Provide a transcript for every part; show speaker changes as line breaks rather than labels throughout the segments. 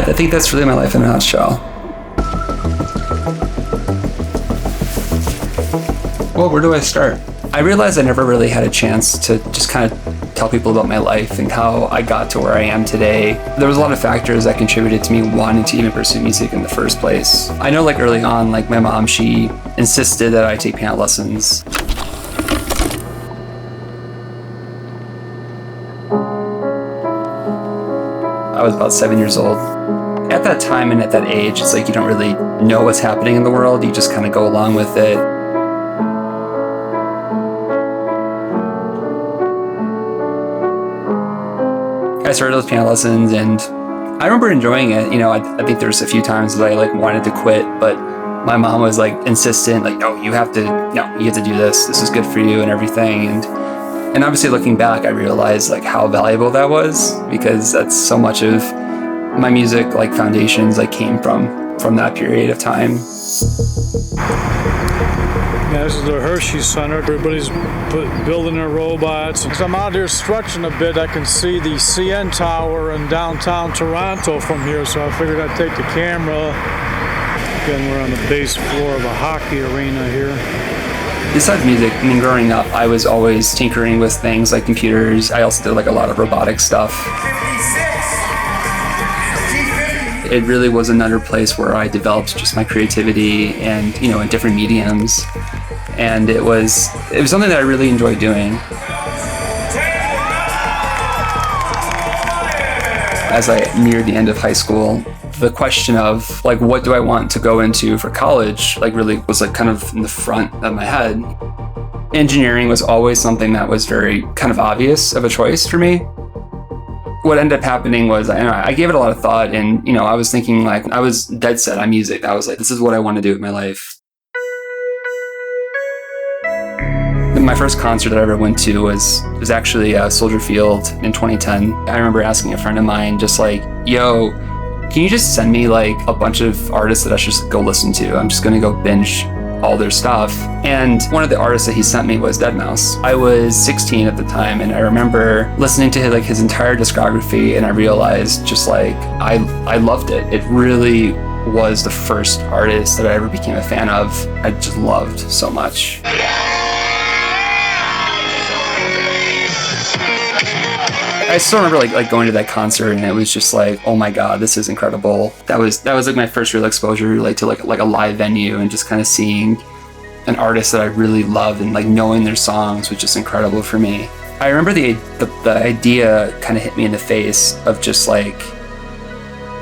I think that's really my life in a nutshell. Well, where do I start? I realized I never really had a chance to just kind of tell people about my life and how I got to where I am today. There was a lot of factors that contributed to me wanting to even pursue music in the first place. I know like early on, like my mom, she insisted that I take piano lessons. I was about 7 years old. At that time and at that age, it's like you don't really know what's happening in the world. You just kind of go along with it. I started those piano lessons and I remember enjoying it. You know, I think there's a few times that I like wanted to quit, but my mom was like insistent, like, no, you have to do this. This is good for you and everything. And obviously looking back, I realized like how valuable that was, because that's so much of my music like foundations like came from that period of time.
Yeah, this is the Hershey Center. Everybody's building their robots. As I'm out here stretching a bit, I can see the CN Tower in downtown Toronto from here, so I figured I'd take the camera. Again, we're on the base floor of a hockey arena here.
Besides music, I mean, growing up, I was always tinkering with things like computers. I also did like a lot of robotic stuff. It really was another place where I developed just my creativity and, you know, in different mediums. And it was something that I really enjoyed doing. As I neared the end of high school, the question of like, what do I want to go into for college, like really was like kind of in the front of my head. Engineering was always something that was very kind of obvious of a choice for me. What ended up happening was I gave it a lot of thought, and, you know, I was thinking like, I was dead set on music. I was like, this is what I want to do with my life. My first concert that I ever went to was actually Soldier Field in 2010. I remember asking a friend of mine, just like, yo, can you just send me like a bunch of artists that I should just go listen to? I'm just going to go binge all their stuff. And one of the artists that he sent me was deadmau5. I was 16 at the time, and I remember listening to his entire discography, and I realized just like, I loved it. It really was the first artist that I ever became a fan of. I just loved so much. I still remember like going to that concert, and it was just like, oh my god, this is incredible. That was like my first real exposure like to like a live venue, and just kind of seeing an artist that I really loved and like knowing their songs was just incredible for me. I remember the idea kind of hit me in the face of just like,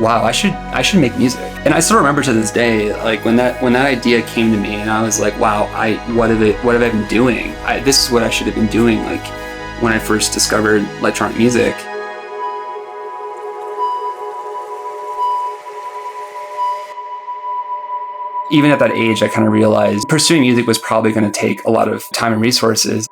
wow, I should make music. And I still remember to this day, like when that idea came to me, and I was like, wow, what have I been doing? This is what I should have been doing, like when I first discovered electronic music. Even at that age, I kind of realized pursuing music was probably going to take a lot of time and resources.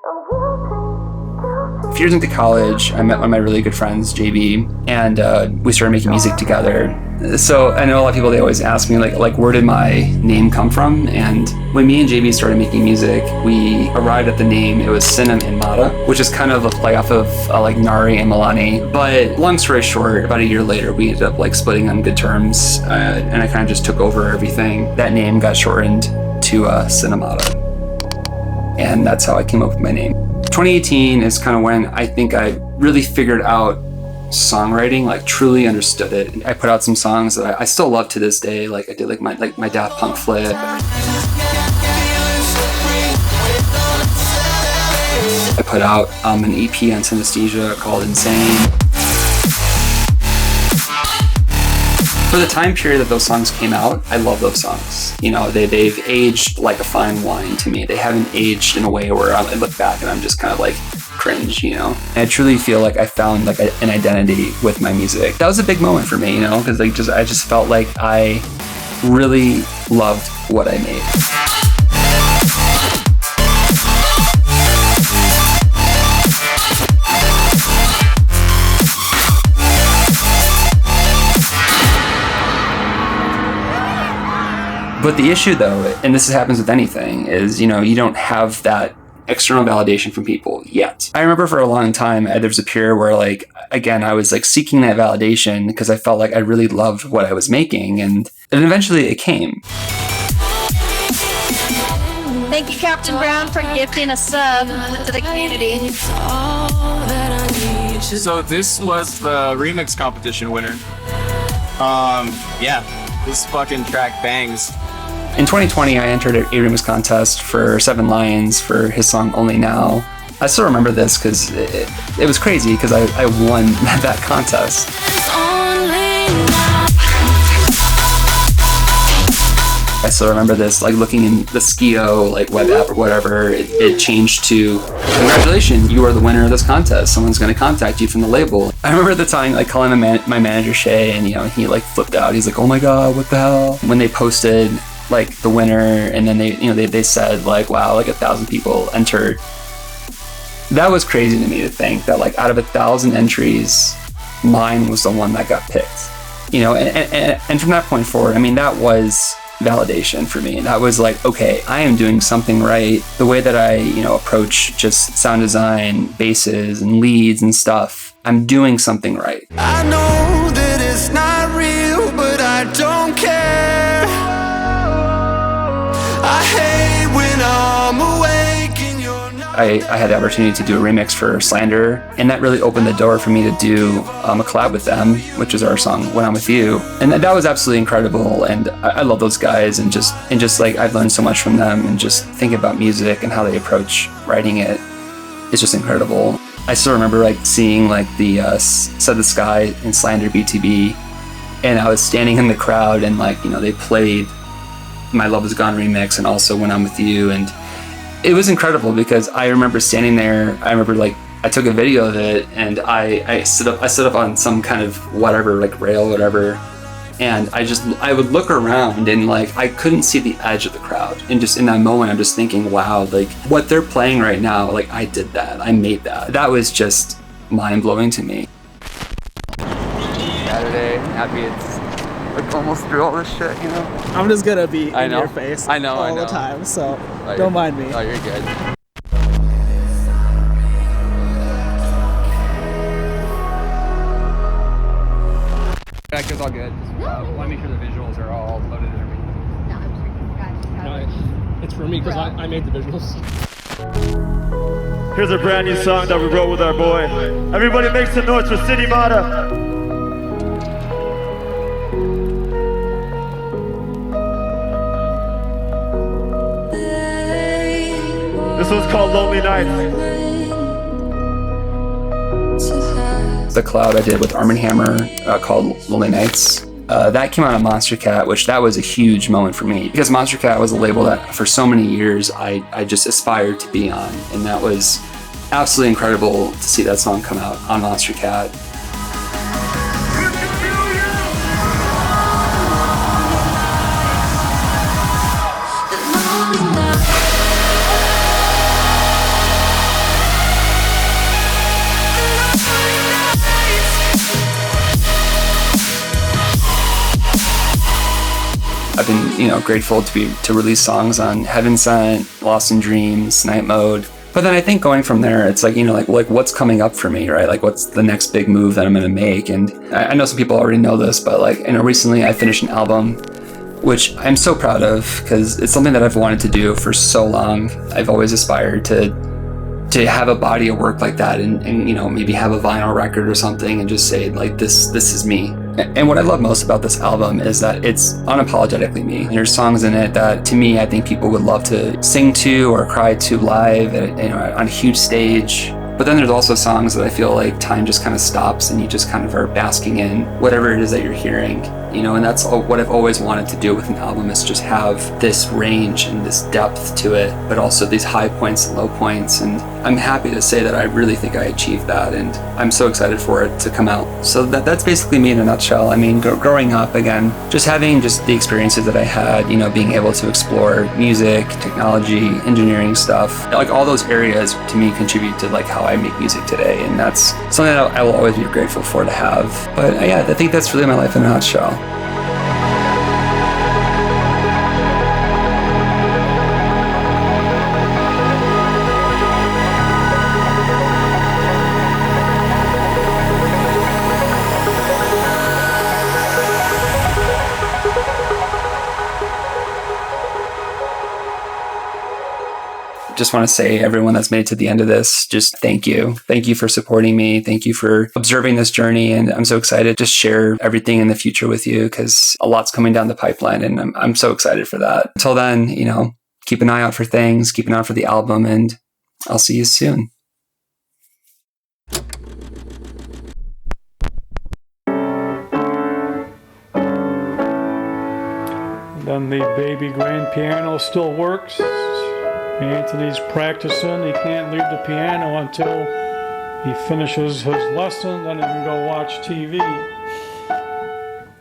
A few years into college, I met one of my really good friends, JB, and we started making music together. So I know a lot of people, they always ask me like where did my name come from? And when me and JB started making music, we arrived at the name. It was Synymata, which is kind of a play off of like Nari and Milani. But long story short, about a year later, we ended up like splitting on good terms, and I kind of just took over everything. That name got shortened to Synymata, and that's how I came up with my name. 2018 is kind of when I think I really figured out songwriting, like truly understood it. I put out some songs that I still love to this day. Like I did like my Daft Punk Flip. I put out an EP on Synesthesia called Insane. For the time period that those songs came out, I love those songs. You know, they've aged like a fine wine to me. They haven't aged in a way where I look back and I'm just kind of like cringe, you know. And I truly feel like I found like an identity with my music. That was a big moment for me, you know, because I just felt like I really loved what I made. But the issue though, and this happens with anything, is, you know, you don't have that external validation from people yet. I remember for a long time, there was a period where like again, I was like seeking that validation because I felt like I really loved what I was making, and eventually it came.
Thank you, Captain Brown, for gifting a sub to the community.
So this was the remix competition winner. Yeah, this fucking track bangs.
In 2020, I entered a remix contest for 7 Lions for his song Only Now. I still remember this because it was crazy because I won that contest. I still remember this, like looking in the Skio like web app or whatever, it changed to, congratulations, you are the winner of this contest. Someone's going to contact you from the label. I remember at the time like calling my manager Shay, and he like flipped out. He's like, oh my God, what the hell? When they posted like the winner, and then they said like, wow, like 1,000 people entered. That was crazy to me to think that like out of 1,000 entries, mine was the one that got picked. And from that point forward, I mean, that was validation for me. That was like, okay, I am doing something right. The way that I, approach just sound design, basses and leads and stuff, I'm doing something right.
I know that it's not real, but I don't care. I hate when I'm awake and you're not.
I had the opportunity to do a remix for Slander, and that really opened the door for me to do a collab with them, which is our song When I'm With You. And that was absolutely incredible, and I love those guys, and just like I've learned so much from them, and just thinking about music and how they approach writing it is just incredible. I still remember like seeing like the Set the Sky in Slander BTB, and I was standing in the crowd, and like they played My Love Is Gone remix and also When I'm With You, and it was incredible because I remember standing there. I remember like I took a video of it, and I stood up on some kind of whatever, like rail, whatever, and I would look around, and like I couldn't see the edge of the crowd, and just in that moment I'm just thinking, wow, like what they're playing right now, like I did that, I made that. That was just mind-blowing to me.
Saturday, happy it's like almost through all this shit,
I'm just gonna be in your face
I know.
all the time, so don't mind me.
Oh, you're good. Back is all good. Want to make sure the visuals are all loaded and everything.
No, it's for me because I made the visuals.
Here's a brand new song that we wrote with our boy. Everybody make some noise for Synymata. This one's called Lonely Nights.
The collab I did with Arm & Hammer called Lonely Nights. That came out on Monster Cat, which that was a huge moment for me because Monster Cat was a label that for so many years I just aspired to be on, and that was absolutely incredible to see that song come out on Monster Cat. I've been, grateful to release songs on Heaven Sent, Lost in Dreams, Night Mode. But then I think going from there, it's like, like what's coming up for me, right? Like what's the next big move that I'm going to make? And I know some people already know this, but like, recently I finished an album, which I'm so proud of because it's something that I've wanted to do for so long. I've always aspired to have a body of work like that and maybe have a vinyl record or something and just say like, this is me. And what I love most about this album is that it's unapologetically me. There's songs in it that, to me, I think people would love to sing to or cry to live on a huge stage. But then there's also songs that I feel like time just kind of stops and you just kind of are basking in whatever it is that you're hearing. And that's what I've always wanted to do with an album, is just have this range and this depth to it, but also these high points and low points. And I'm happy to say that I really think I achieved that, and I'm so excited for it to come out. So that's basically me in a nutshell. I mean, growing up, again, just having just the experiences that I had, being able to explore music, technology, engineering stuff, like all those areas to me contribute to like how I make music today. And that's something that I will always be grateful for to have. But yeah, I think that's really my life in a nutshell. just want to say, everyone that's made it to the end of this, just thank you. Thank you for supporting me. Thank you for observing this journey. And I'm so excited to share everything in the future with you, because a lot's coming down the pipeline, and I'm so excited for that. Until then, keep an eye out for things, keep an eye out for the album, and I'll see you soon.
Then the baby grand piano still works. Anthony's practicing. He can't leave the piano until he finishes his lesson, then he can go watch TV.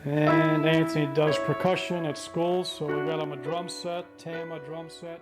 And Anthony does percussion at school, so we got him a drum set, Tam a drum set.